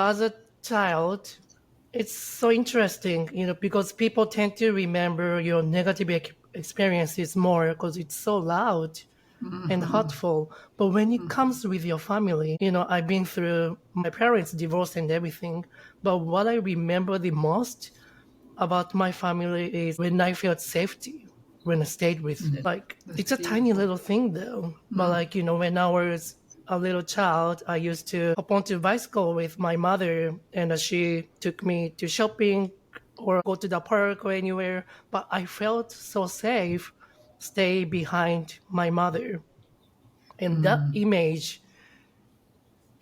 as a child, it's so interesting, because people tend to remember your negative experiences more because it's so loud and hurtful. But when it comes with your family, I've been through my parents' divorce and everything. But what I remember the most about my family is when I felt safety, when I stayed with them. Like, That's it's a tiny beautiful. little thing though. But like, when I was a little child, I used to hop onto a bicycle with my mother and she took me to shopping or go to the park or anywhere. But I felt so safe stay behind my mother. And that image,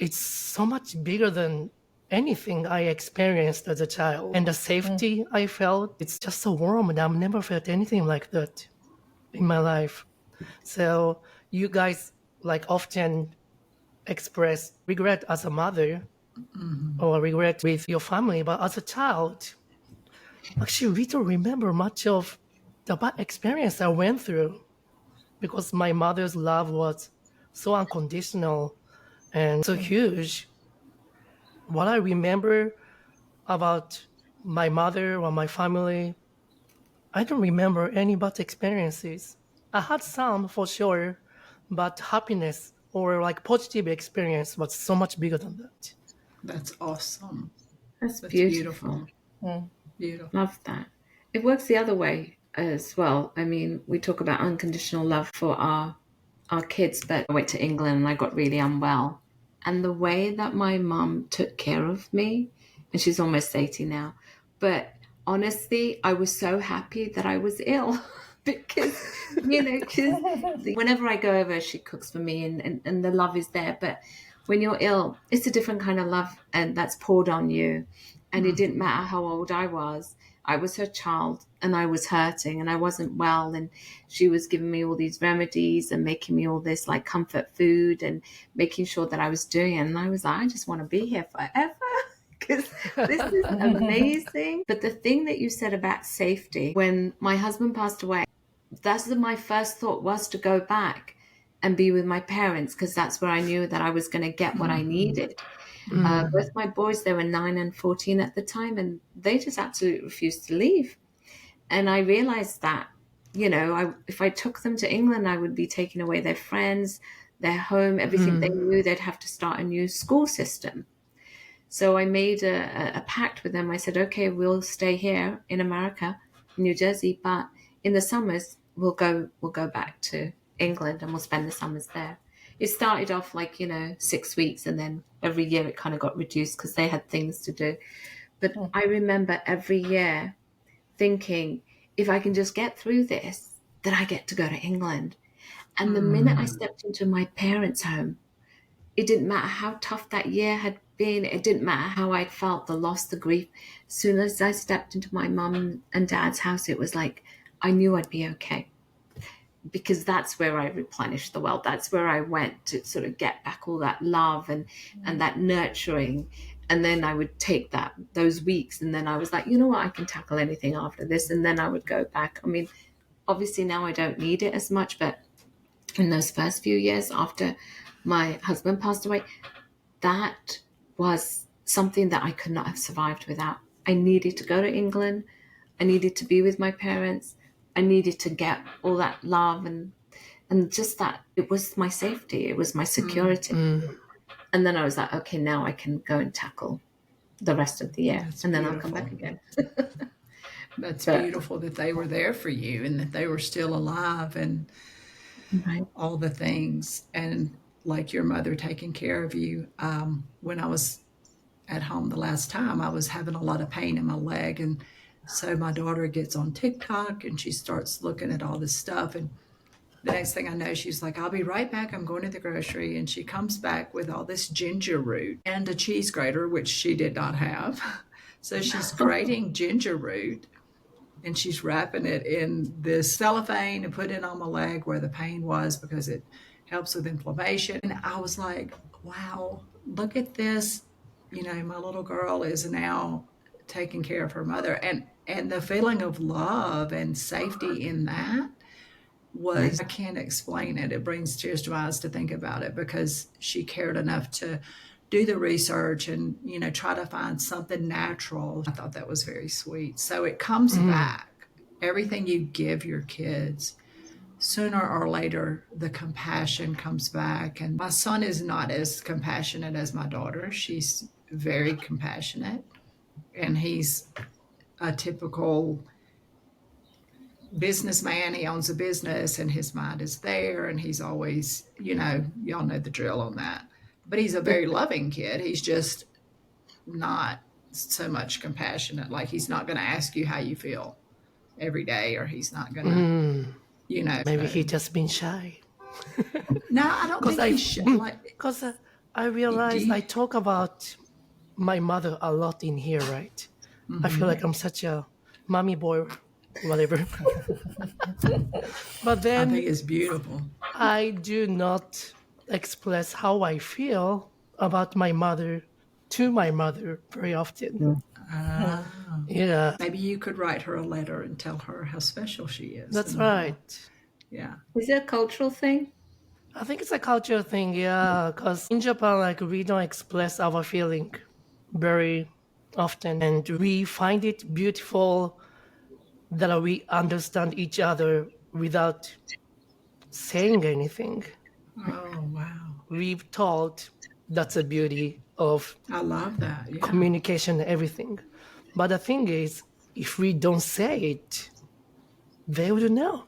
it's so much bigger than anything I experienced as a child. And the safety I felt, it's just so warm, and I've never felt anything like that in my life. So you guys like often express regret as a mother or regret with your family, but as a child, actually we don't remember much of the bad experience I went through because my mother's love was so unconditional and so huge. What I remember about my mother or my family, I don't remember any bad experiences. I had some for sure, but happiness or like positive experience was so much bigger than that. That's awesome. That's That's beautiful. beautiful. Beautiful. Love that. It works the other way as well. I mean, we talk about unconditional love for our kids, but I went to England and I got really unwell. And the way that my mum took care of me, and she's almost 80 now, but honestly, I was so happy that I was ill because, because whenever I go over, she cooks for me and the love is there. But when you're ill, it's a different kind of love and that's poured on you. And it didn't matter how old I was her child and I was hurting and I wasn't well. And she was giving me all these remedies and making me all this like comfort food and making sure that I was doing it. And I was like, I just want to be here forever because this is amazing. But the thing that you said about safety, when my husband passed away, that's my first thought was to go back and be with my parents because that's where I knew that I was going to get what I needed. Both my boys, they were 9 and 14 at the time, and they just absolutely refused to leave. And I realized that, if I took them to England, I would be taking away their friends, their home, everything they knew. They'd have to start a new school system. So I made a pact with them. I said, okay, we'll stay here in America, New Jersey, but in the summers we'll go back to England and we'll spend the summers there. It started off like 6 weeks, and then every year it kind of got reduced because they had things to do. But I remember every year thinking, if I can just get through this, then I get to go to England. And the minute I stepped into my parents' home, it didn't matter how tough that year had been. It didn't matter how I'd felt, the loss, the grief. As soon as I stepped into my mum and dad's house, it was like I knew I'd be okay. Because that's where I replenished the world. That's where I went to sort of get back all that love and that nurturing. And then I would take those weeks, and then I was like, you know what, I can tackle anything after this. And then I would go back. I mean, obviously now I don't need it as much, but in those first few years after my husband passed away, that was something that I could not have survived without. I needed to go to England. I needed to be with my parents. I needed to get all that love and just that it was my safety. It was my security. And then I was like, okay, now I can go and tackle the rest of the year. That's and then beautiful. I'll come back again. That's beautiful that they were there for you and that they were still alive and Right. all the things. And like your mother taking care of you. When I was at home the last time, I was having a lot of pain in my leg. And so my daughter gets on TikTok and she starts looking at all this stuff. And the next thing I know, she's like, I'll be right back. I'm going to the grocery. And she comes back with all this ginger root and a cheese grater, which she did not have. So she's grating ginger root and she's wrapping it in this cellophane and putting it on my leg where the pain was because it helps with inflammation. And I was like, wow, look at this. My little girl is now taking care of her mother. And the feeling of love and safety in that was, I can't explain it. It brings tears to my eyes to think about it because she cared enough to do the research and, try to find something natural. I thought that was very sweet. So it comes back. Everything you give your kids, sooner or later, the compassion comes back. And my son is not as compassionate as my daughter. She's very compassionate, and he's a typical businessman. He owns a business and his mind is there, and he's always, y'all know the drill on that. But he's a very loving kid. He's just not so much compassionate. Like, he's not going to ask you how you feel every day, or he's not going to, Maybe he just been shy. No, I don't think he's like. Because I realized I talk about my mother a lot in here, right? I feel like I'm such a mommy boy, whatever. But I then think it's beautiful. I do not express how I feel about my mother to my mother very often. Yeah, Maybe you could write her a letter and tell her how special she is. that's and right. Yeah. Is it a cultural thing? I think it's a cultural thing, yeah, because in Japan, like, we don't express our feeling very often, and we find it beautiful that we understand each other without saying anything. Oh, wow. We've taught that's the beauty of I love that. Yeah. communication and everything. But the thing is, if we don't say it, they would know.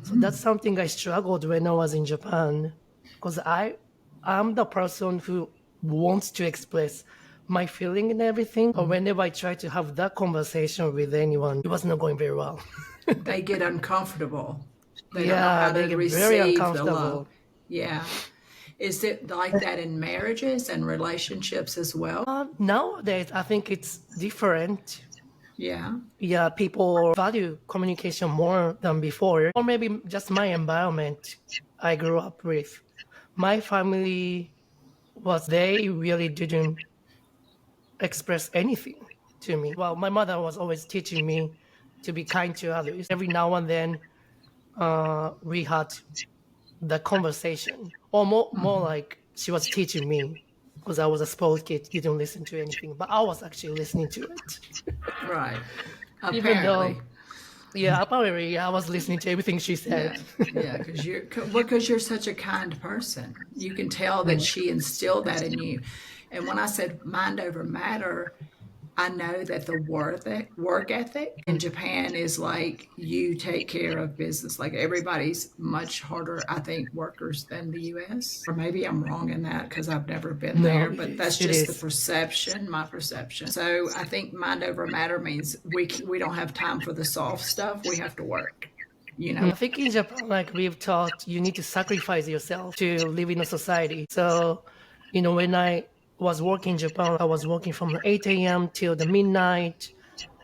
So that's something I struggled when I was in Japan, because I'm the person who wants to express my feeling and everything. But whenever I try to have that conversation with anyone, it was not going very well. They get uncomfortable. They don't know how they to get very receive the uncomfortable. love. Yeah. Is it like that in marriages and relationships as well? Nowadays, I think it's different. Yeah. Yeah, people value communication more than before, or maybe just my environment I grew up with. My family they really didn't express anything to me. Well, my mother was always teaching me to be kind to others. Every now and then, we had the conversation, or more like she was teaching me, because I was a spoiled kid, didn't listen to anything, but I was actually listening to it. Right. Even Apparently. though, yeah, apparently I was listening to everything she said. Yeah, because you're such a kind person. You can tell that she instilled that in you. And when I said mind over matter, I know that the work ethic in Japan is like, you take care of business. Like, everybody's much harder, I think, workers than the U.S. Or maybe I'm wrong in that because I've never been No, there, but that's it just the is. perception, my perception. So I think mind over matter means we don't have time for the soft stuff. We have to work. I think in Japan, like, we've taught you need to sacrifice yourself to live in a society. So, when I was working in Japan, I was working from 8 a.m. till the midnight,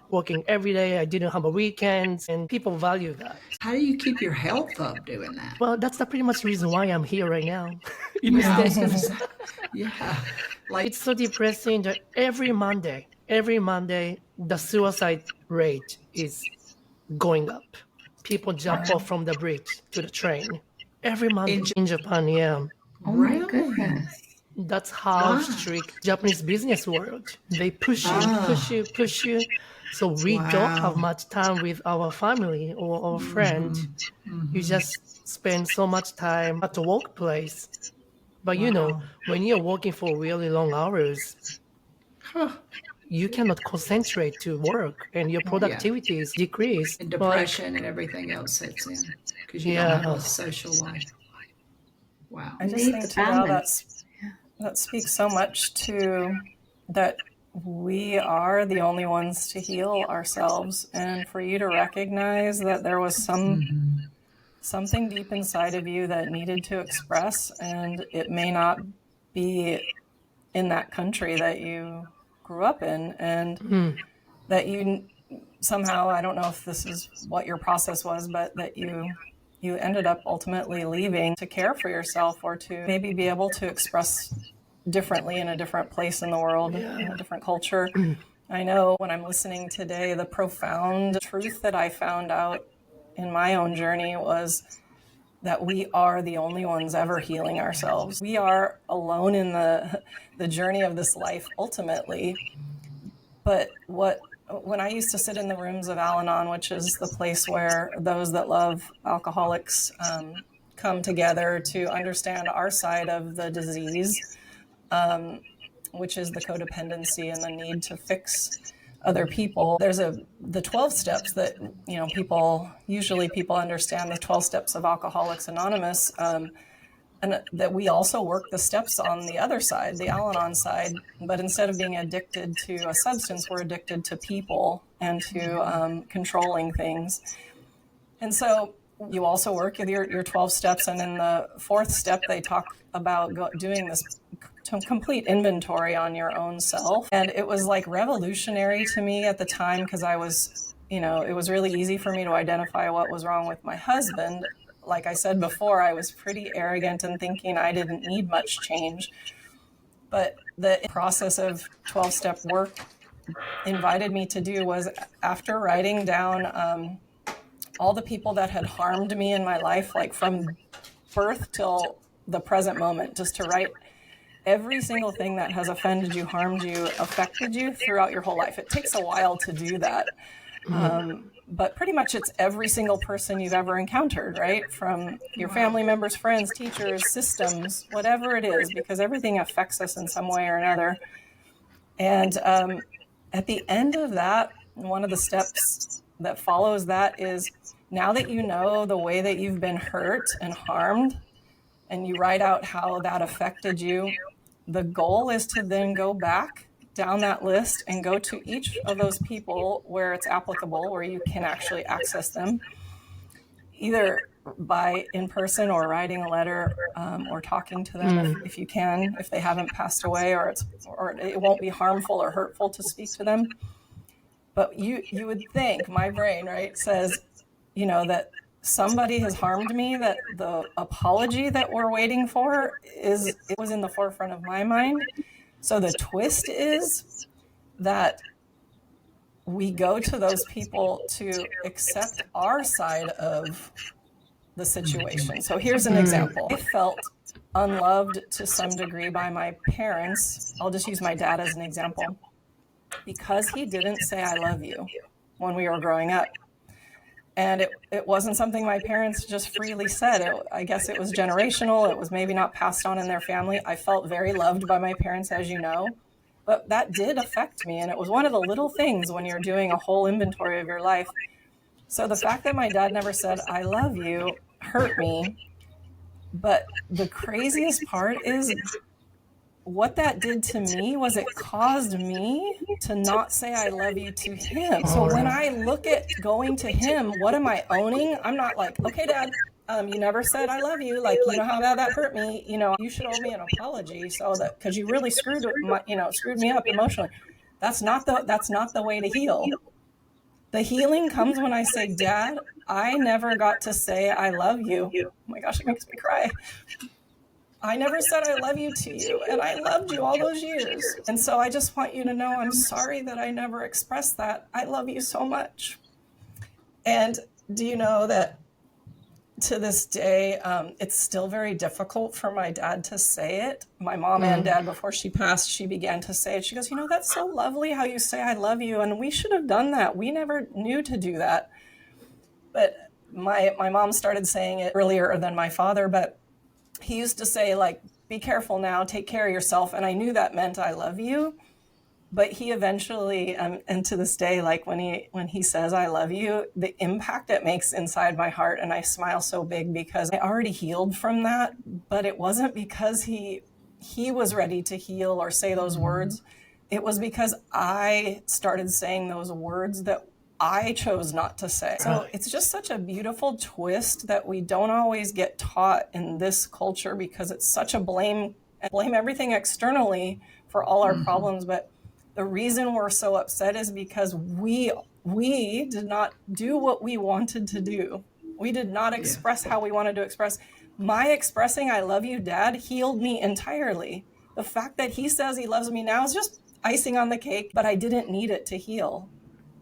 working every day. I didn't have a weekends, and people value that. How do you keep your health up doing that? Well, that's the pretty much reason why I'm here right now in the Yeah, I was going to States. say, yeah. Like, It's so depressing that every Monday, the suicide rate is going up. People jump off from the bridge to the train. Every Monday in Japan, yeah. Oh my really? goodness. That's how strict Japanese business world. They push you, push you, push you. So we don't have Wow. much time with our family or our friend. You just spend so much time at the workplace. But Wow. when you're working for really long hours, Huh. you cannot concentrate to work and your Yeah. productivity is decreased. And Like, depression and everything else sets in because you don't have yeah, a social life. Wow. I just Need think the too, Al, balance. that speaks so much to that we are the only ones to heal ourselves, and for you to recognize that there was something deep inside of you that needed to express, and it may not be in that country that you grew up in, and that you somehow, I don't know if this is what your process was, but that you ended up ultimately leaving to care for yourself, or to maybe be able to express differently in a different place in the world, in a different culture. I know when I'm listening today, the profound truth that I found out in my own journey was that we are the only ones ever healing ourselves. We are alone in the journey of this life ultimately. But when I used to sit in the rooms of Al-Anon, which is the place where those that love alcoholics come together to understand our side of the disease, which is the codependency and the need to fix other people. There's the 12 steps that, people understand the 12 steps of Alcoholics Anonymous, and that we also work the steps on the other side, the Al-Anon side, but instead of being addicted to a substance, we're addicted to people and to controlling things. And so you also work with your 12 steps, and in the fourth step, they talk about doing this complete inventory on your own self. And it was like revolutionary to me at the time, because I was, it was really easy for me to identify what was wrong with my husband. Like I said before, I was pretty arrogant in thinking I didn't need much change. But the process of 12-step work invited me to do was, after writing down all the people that had harmed me in my life, like from birth till the present moment, just to write every single thing that has offended you, harmed you, affected you throughout your whole life. It takes a while to do that. But pretty much it's every single person you've ever encountered, right? From your family members, friends, teachers, systems, whatever it is, because everything affects us in some way or another. And at the end of that, one of the steps that follows that is, now that you know the way that you've been hurt and harmed, and you write out how that affected you, the goal is to then go back down that list and go to each of those people where it's applicable, where you can actually access them, either by in person or writing a letter, or talking to them if you can, if they haven't passed away, or it won't be harmful or hurtful to speak to them. But you would think, my brain, right, says, that somebody has harmed me, that the apology that we're waiting for it was in the forefront of my mind. So the twist is that we go to those people to accept our side of the situation. So here's an example. I felt unloved to some degree by my parents. I'll just use my dad as an example, because he didn't say I love you when we were growing up. And it wasn't something my parents just freely said. I guess it was generational. It was maybe not passed on in their family. I felt very loved by my parents, as you know, but that did affect me. And it was one of the little things when you're doing a whole inventory of your life. So the fact that my dad never said, I love you, hurt me. But the craziest part is, what that did to me was it caused me to not say I love you to him. So when I look at going to him, what am I owning? I'm not like, okay, Dad, you never said I love you. Like, you know how that hurt me. You should owe me an apology, so that, because you really screwed me up emotionally. That's not the way to heal. The healing comes when I say, Dad, I never got to say I love you. Oh my gosh, it makes me cry. I never said I love you to you, and I loved you all those years. And so I just want you to know I'm sorry that I never expressed that. I love you so much. And do you know that to this day, it's still very difficult for my dad to say it. My mom and dad, before she passed, she began to say it. She goes, that's so lovely how you say I love you, and we should have done that. We never knew to do that. But my mom started saying it earlier than my father, but he used to say, like, be careful now, take care of yourself. And I knew that meant I love you. But he eventually, and to this day, like when he says I love you, the impact it makes inside my heart, and I smile so big, because I already healed from that. But it wasn't because he was ready to heal or say those words. It was because I started saying those words that I chose not to say. So it's just such a beautiful twist that we don't always get taught in this culture, because it's such a blame everything externally for all our problems. But the reason we're so upset is because we did not do what we wanted to do. We did not express how we wanted to express. My expressing I love you, Dad, healed me entirely. The fact that he says he loves me now is just icing on the cake, but I didn't need it to heal.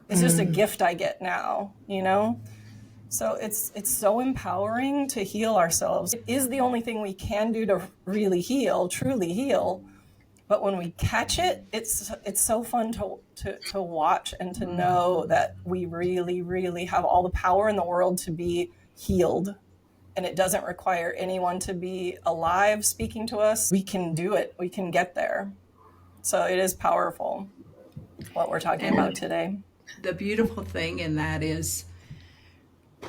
It's just a gift I get now, So it's so empowering to heal ourselves. It is the only thing we can do to really heal, truly heal. But when we catch it, it's so fun to watch and to know that we really, really have all the power in the world to be healed. And it doesn't require anyone to be alive speaking to us. We can do it. We can get there. So it is powerful what we're talking about today. The beautiful thing in that is,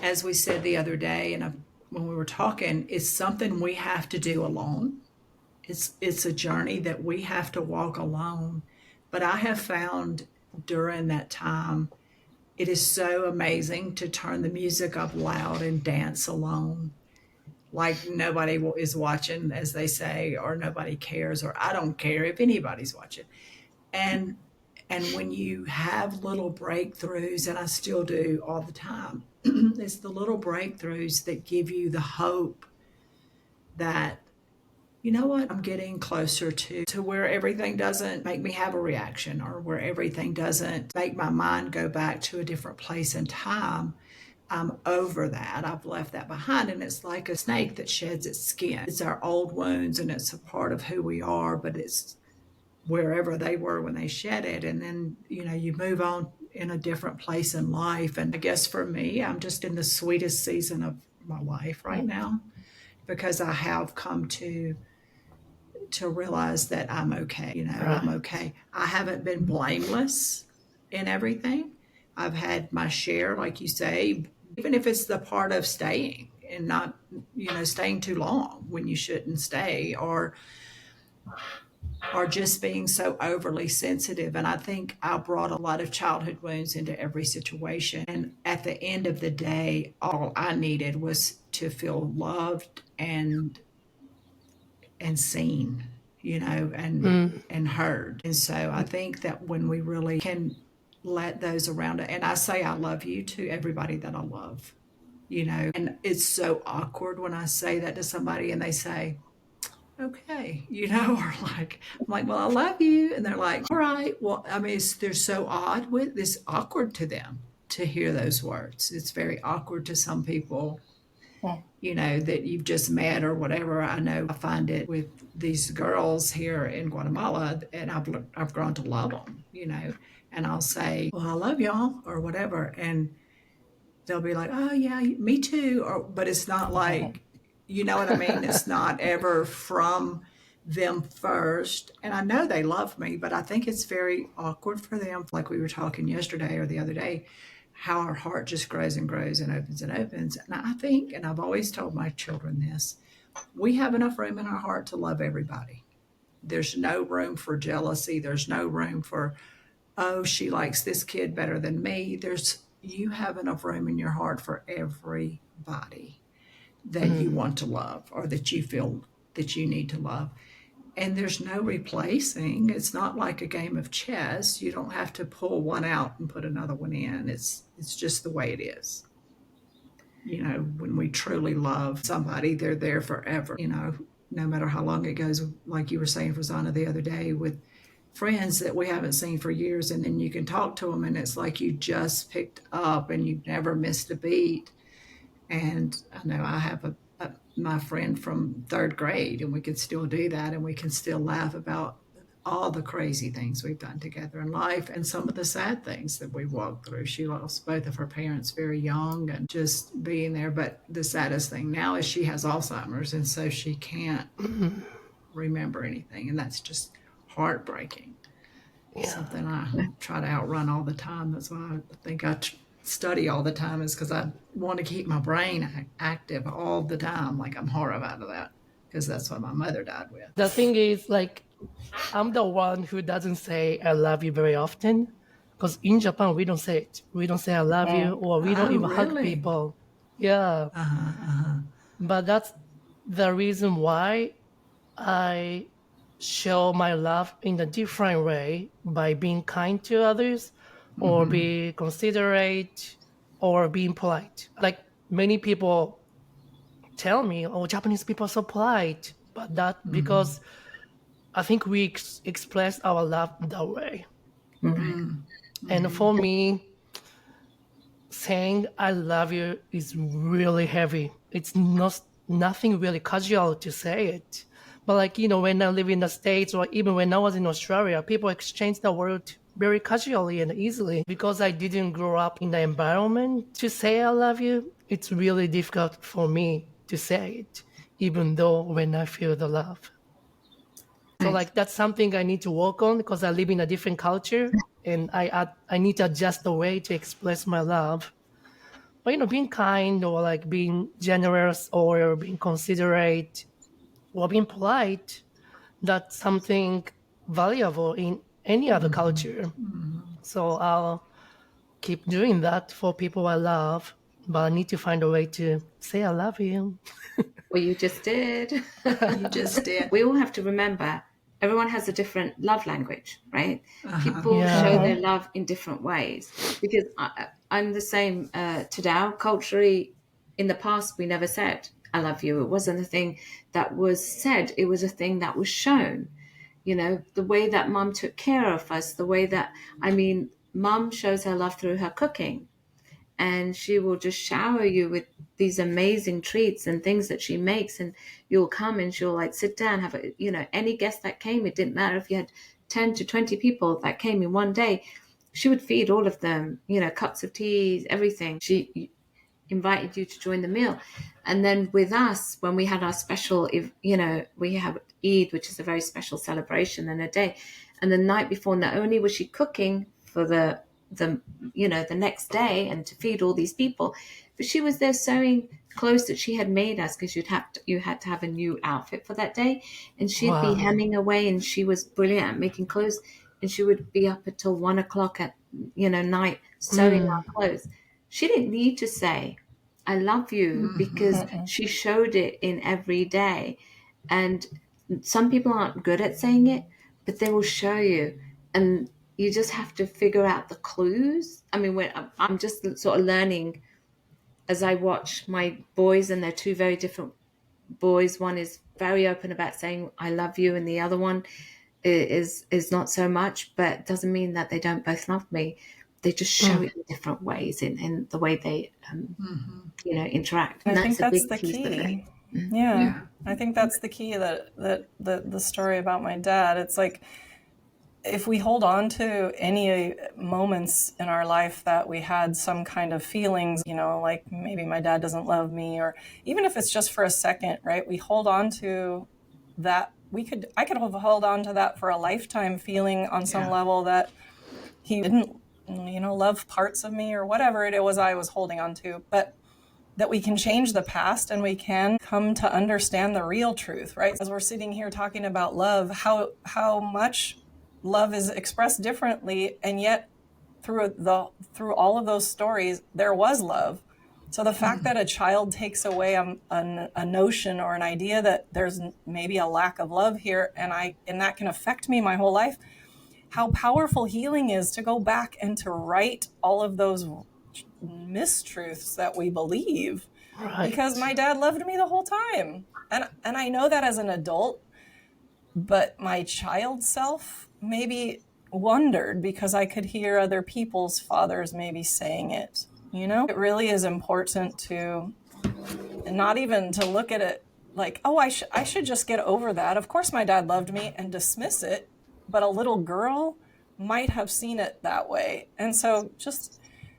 as we said the other day, and when we were talking, it's something we have to do alone. It's a journey that we have to walk alone. But I have found during that time, it is so amazing to turn the music up loud and dance alone. Like nobody is watching, as they say, or nobody cares, or I don't care if anybody's watching. And and when you have little breakthroughs, and I still do all the time, it's the little breakthroughs that give you the hope that, you know what, I'm getting closer to where everything doesn't make me have a reaction, or where everything doesn't make my mind go back to a different place in time. I'm over that. I've left that behind. And it's like a snake that sheds its skin. It's our old wounds and it's a part of who we are, but it's wherever they were when they shed it. And then, you move on in a different place in life. And I guess for me, I'm just in the sweetest season of my life right now, because I have come to realize that I'm okay. I'm okay. I haven't been blameless in everything. I've had my share, like you say, even if it's the part of staying and not, staying too long when you shouldn't stay, or just being so overly sensitive. And I think I brought a lot of childhood wounds into every situation. And at the end of the day, all I needed was to feel loved and seen, and heard. And so I think that when we really can let those around it, and I say I love you to everybody that I love, and it's so awkward when I say that to somebody and they say, okay, or like, I'm like, well, I love you. And they're like, all right. Well, I mean, they're so odd with this, awkward to them to hear those words. It's very awkward to some people, that you've just met or whatever. I know I find it with these girls here in Guatemala, and I've grown to love them, and I'll say, well, I love y'all or whatever. And they'll be like, oh yeah, me too. But it's not like, you know what I mean? It's not ever from them first. And I know they love me, but I think it's very awkward for them. Like we were talking yesterday or the other day, how our heart just grows and grows and opens and opens. And I think, and I've always told my children this, we have enough room in our heart to love everybody. There's no room for jealousy. There's no room for, oh, she likes this kid better than me. You have enough room in your heart for everybody that you want to love, or that you feel that you need to love. And there's no replacing. It's not like a game of chess. You don't have to pull one out and put another one in. It's just the way it is. When we truly love somebody, they're there forever, no matter how long it goes. Like you were saying, Rosanna, the other day, with friends that we haven't seen for years, and then you can talk to them and it's like you just picked up and you've never missed a beat. And I know I have my friend from third grade, and we can still do that, and we can still laugh about all the crazy things we've done together in life and some of the sad things that we walked through. She lost both of her parents very young, and just being there. But the saddest thing now is she has Alzheimer's, and so she can't remember anything, and that's just heartbreaking. Something I try to outrun all the time. That's why I think I study all the time, is because I want to keep my brain active all the time. Like I'm horrified of that, because that's what my mother died with. The thing is, like, I'm the one who doesn't say I love you very often, because in Japan we don't say it. We don't say I love you, or we don't even hug Really? people. Yeah. But that's the reason why I show my love in a different way, by being kind to others, or be considerate, or being polite. Like many people tell me, oh, Japanese people are so polite, but that because I think we express our love that way. And for me, saying I love you is really heavy. It's not nothing really casual to say it. But like, when I live in the States or even when I was in Australia, people exchange the word very casually and easily. Because I didn't grow up in the environment to say I love you, it's really difficult for me to say it, even though when I feel the love. So Right. like that's something I need to work on because I live in a different culture and I need to adjust the way to express my love. But being kind or like being generous or being considerate or being polite, that's something valuable in any other culture. So I'll keep doing that for people I love, but I need to find a way to say I love you. Well, you just did. You just did. We all have to remember everyone has a different love language, right? People show Yeah. their love in different ways. Because I'm the same to now. Culturally, in the past, we never said, I love you. It wasn't a thing that was said, it was a thing that was shown. The way that mum took care of us, the way that, mum shows her love through her cooking, and she will just shower you with these amazing treats and things that she makes, and you'll come and she'll like sit down, have any guest that came, it didn't matter if you had 10 to 20 people that came in one day, she would feed all of them, cups of teas, everything. She invited you to join the meal. And then with us, when we had our special, we have Eid, which is a very special celebration and a day. And the night before, not only was she cooking for the next day and to feed all these people, but she was there sewing clothes that she had made us, because you had to have a new outfit for that day. And she'd be Wow. hemming away, and she was brilliant at making clothes. And she would be up until 1 o'clock at night sewing our clothes. She didn't need to say, I love you, because she showed it in every day. And some people aren't good at saying it, but they will show you. And you just have to figure out the clues. I mean, I'm just sort of learning as I watch my boys, and they're two very different boys. One is very open about saying I love you, and the other one is not so much, but doesn't mean that they don't both love me. They just show it in different ways in the way they interact. I And think that's a that's big the piece of it. key. Yeah. Yeah. I think that's the key, that the story about my dad, it's like, if we hold on to any moments in our life that we had some kind of feelings, like maybe my dad doesn't love me, or even if it's just for a second, right? We hold on to that. I could have held on to that for a lifetime, feeling on some level that he didn't, love parts of me or whatever it was I was holding on to. But that we can change the past and we can come to understand the real truth, right? As we're sitting here talking about love, how much love is expressed differently, and yet through all of those stories there was love. So the fact that a child takes away a notion or an idea that there's maybe a lack of love here, and that can affect me my whole life, how powerful healing is to go back and to right all of those mistruths that we believe. Right. Because my dad loved me the whole time, and I know that as an adult, but my child self maybe wondered, because I could hear other people's fathers maybe saying it. It really is important to not even to look at it like, oh, I should just get over that. Of course my dad loved me, and dismiss it, but a little girl might have seen it that way. And so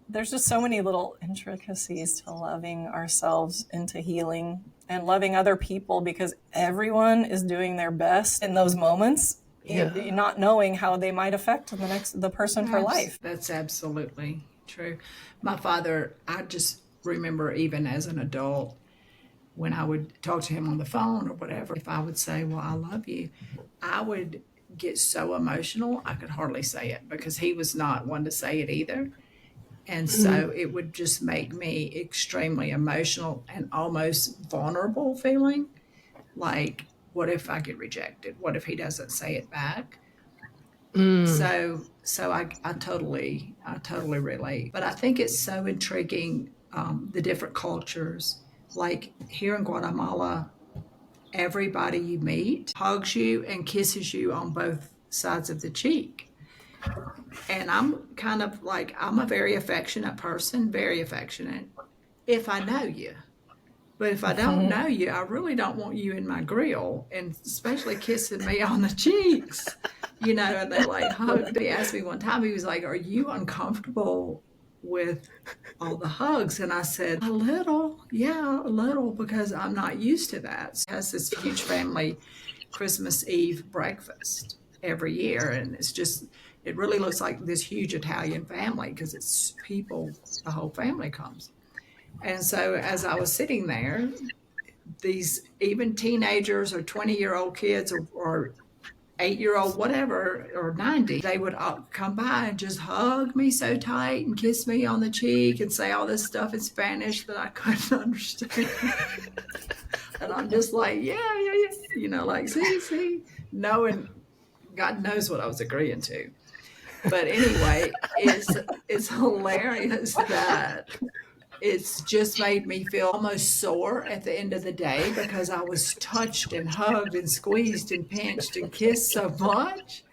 there's just so many little intricacies to loving ourselves into healing and loving other people, because everyone is doing their best in those moments, Yeah. not knowing how they might affect the person for life. That's absolutely true. My father, I just remember even as an adult, when I would talk to him on the phone or whatever, if I would say, well, I love you, I would get so emotional I could hardly say it, because he was not one to say it either. And so it would just make me extremely emotional and almost vulnerable, feeling like, what if I get rejected? What if he doesn't say it back? So I totally relate. But I think it's so intriguing, the different cultures. Like here in Guatemala, everybody you meet hugs you and kisses you on both sides of the cheek. And I'm kind of like, I'm a very affectionate person, very affectionate, if I know you. But if I don't know you, I really don't want you in my grill, and especially kissing me on the cheeks, and they like hug. He asked me one time, he was like, "Are you uncomfortable with all the hugs?" And I said, "A little, yeah, a little, because I'm not used to that." So it has this huge family Christmas Eve breakfast every year, and it really looks like this huge Italian family because it's people, the whole family comes. And so as I was sitting there, these even teenagers or 20-year-old kids or 8-year-old, whatever, or 90, they would all come by and just hug me so tight and kiss me on the cheek and say all this stuff in Spanish that I couldn't understand. And I'm just like, yeah, like, see, knowing God knows what I was agreeing to. But anyway, it's hilarious that it's just made me feel almost sore at the end of the day because I was touched and hugged and squeezed and pinched and kissed so much.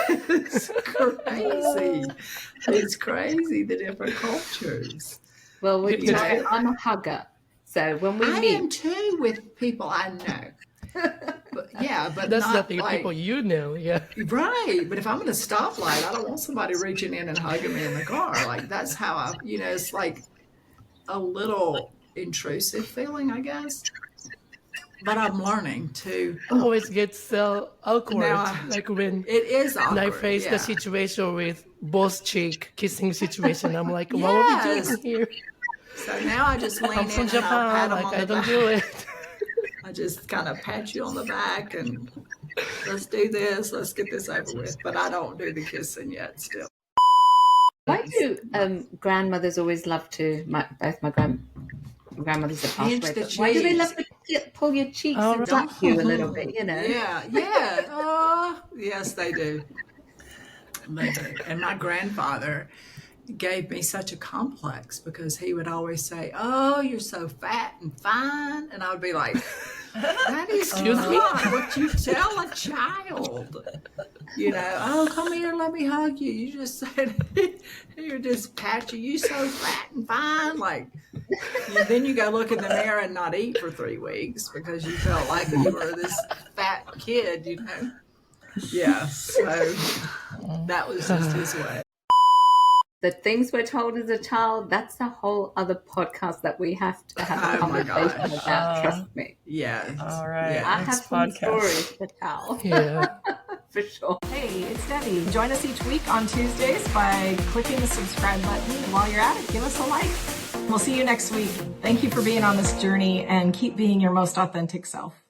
It's crazy. It's crazy, the different cultures. Well, I'm a hugger. So when we I meet, am too with people I know. But That's not the like people you know. Yeah. right. But if I'm in a stoplight, I don't want somebody reaching in and hugging me in the car. Like that's how it's like a little intrusive feeling, I guess. But I'm learning to Always gets so awkward. Now Like when it is awkward. I face the situation with both cheek kissing situation, I'm like, what Yes. are we doing here? So now I just lean I'm in from and I'll pat Japan. them Like on I the don't back. do it. I just kind of pat you on the back and let's do this. Let's get this over with. But I don't do the kissing yet still. why do grandmothers always love to? Both my grandmothers are Pinch passed away. the But why do they love cheeks. to pull your cheeks Oh, and right. slap you a little bit? Yeah. Yes, they do. They do. And my grandfather gave me such a complex because he would always say, "Oh, you're so fat and fine," and I would be like, "That is not what you tell a child." "Oh, come here, let me hug you. You just said you're just patchy. You so fat and fine." Like, then you go look in the mirror and not eat for 3 weeks because you felt like you were this fat kid. Yeah. So that was just his way. The things we're told as a child, that's a whole other podcast that we have to have a Oh my conversation gosh. about. Trust me. Yes. All right. Yeah. I have Next some podcast. stories to tell. Yeah. For sure. Hey, it's Debbie. Join us each week on Tuesdays by clicking the subscribe button. While you're at it, give us a like. We'll see you next week. Thank you for being on this journey and keep being your most authentic self.